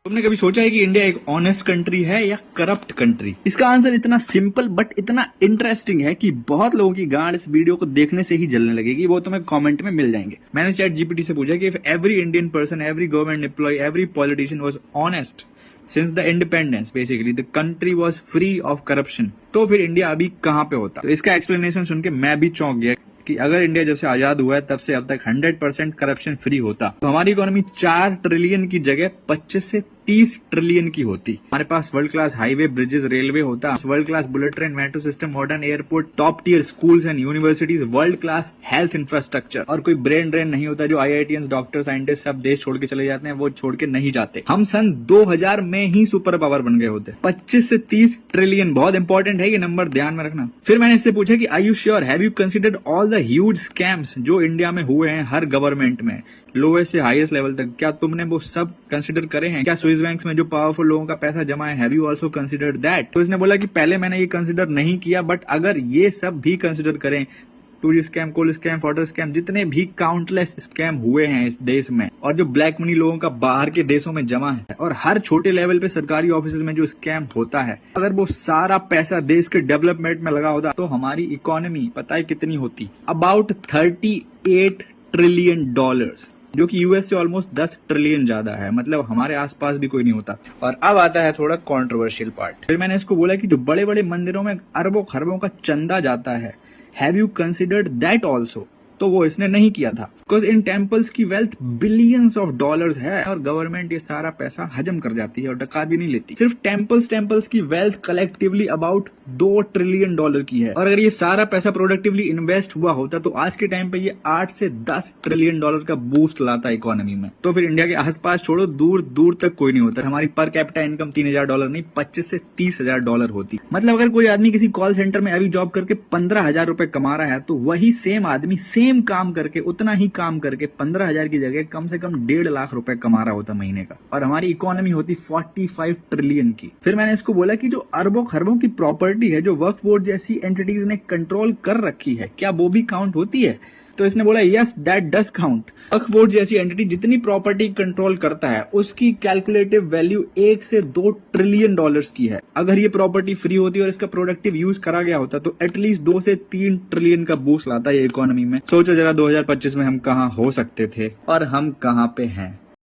तुमने कभी सोचा है कि इंडिया एक ऑनेस्ट कंट्री है या करप्ट कंट्री? इसका आंसर इतना सिंपल बट इतना इंटरेस्टिंग है कि बहुत लोगों की गांड इस वीडियो को देखने से ही जलने लगेगी। वो तुम्हें कमेंट में मिल जाएंगे। मैंने चैट जीपीटी से पूछा कि if every Indian person, every government employ, every politician was honest since the independence, basically the country was free of corruption, तो फिर इंडिया अभी कहां पे होता? तो इसका एक्सप्लेनेशन सुन के मैं भी चौंक गया कि अगर इंडिया जब से आजाद हुआ है तब से अब तक 100% करप्शन फ्री होता तो हमारी इकोनॉमी 4 ट्रिलियन की जगह 25 से 30 ट्रिलियन की होती। हमारे पास world class highway, bridges, railway होता, world class bullet train, metro system, modern airport, top tier schools and universities, world class health infrastructure, और कोई ब्रेन ड्रेन नहीं होता जो IITians, डॉक्टर, साइंटिस्ट सब देश छोड़ के चले जाते हैं, वो छोड़ के नहीं जाते। हम सन 2000 में ही सुपर पावर बन गए होते। 25 से 30 ट्रिलियन बहुत इंपॉर्टेंट है, ये नंबर ध्यान में रखना। फिर मैंने इससे पूछा कि are you sure, have you considered all the huge scams जो इंडिया में हुए हैं हर गवर्नमेंट में, लोएस्ट से हाईएस्ट लेवल तक, क्या तुमने वो सब कंसिडर करे हैं? क्या स्विस बैंक में जो पावरफुल लोगों का पैसा जमा है, have you also considered that? तो इसने बोला कि पहले मैंने ये कंसिडर नहीं किया, बट अगर ये सब भी कंसिडर करें, टूरिस्ट स्कैम, कोल स्कैम, वाटर स्कैम, जितने भी काउंटलेस स्कैम हुए हैं इस देश में, और जो ब्लैक मनी लोगों का बाहर के देशों में जमा है, और हर छोटे लेवल पे सरकारी ऑफिस में जो स्कैम होता है, अगर वो सारा पैसा देश के डेवलपमेंट में लगा होता तो हमारी इकोनॉमी पता है कितनी होती? अबाउट 38 ट्रिलियन डॉलर्स, जो कि यूएस से ऑलमोस्ट 10 ट्रिलियन ज्यादा है। मतलब हमारे आसपास भी कोई नहीं होता। और अब आता है थोड़ा कंट्रोवर्शियल पार्ट। फिर मैंने इसको बोला कि जो बड़े बड़े मंदिरों में अरबों खरबों का चंदा जाता है, have you considered that also? तो वो इसने नहीं किया था, बिकॉज इन टेम्पल्स की वेल्थ बिलियंस ऑफ डॉलर्स है और गवर्नमेंट ये सारा पैसा हजम कर जाती है और डका भी नहीं लेती। सिर्फ टेम्पल्स की wealth collectively about 2 trillion dollar की है, और अगर ये सारा पैसा प्रोडक्टिवली इन्वेस्ट हुआ होता तो आज के टाइम पे ये 8 से 10 ट्रिलियन डॉलर का बूस्ट लाता इकोनॉमी में। तो फिर इंडिया के आसपास छोड़ो, दूर दूर तक कोई नहीं होता। हमारी पर कैपिटा इनकम 3000 डॉलर नहीं, 25 से 30,000 डॉलर होती। मतलब अगर कोई आदमी किसी कॉल सेंटर में अभी जॉब करके 15,000 रुपए कमा रहा है, तो वही सेम आदमी सेम काम करके, उतना ही काम करके 15,000 की जगह कम से कम 1.5 लाख रुपए कमा रहा होता महीने का, और हमारी इकोनॉमी होती 45 ट्रिलियन की। फिर मैंने इसको बोला कि जो अरबों खरबों की प्रॉपर्टी है जो वक्फ बोर्ड जैसी एंटिटीज ने कंट्रोल कर रखी है, क्या वो भी काउंट होती है? तो इसने बोला yes, that does count. Waqf board जैसी एंटिटी जितनी प्रॉपर्टी कंट्रोल करता है उसकी कैलकुलेटिव वैल्यू 1 से 2 ट्रिलियन डॉलर्स की है। अगर ये प्रॉपर्टी फ्री होती और इसका प्रोडक्टिव यूज करा गया होता तो एटलीस्ट 2 से 3 ट्रिलियन का बूस्ट लाता है इकोनॉमी में। सोचो जरा 2025 में हम कहाँ हो सकते थे और हम कहाँ पे हैं।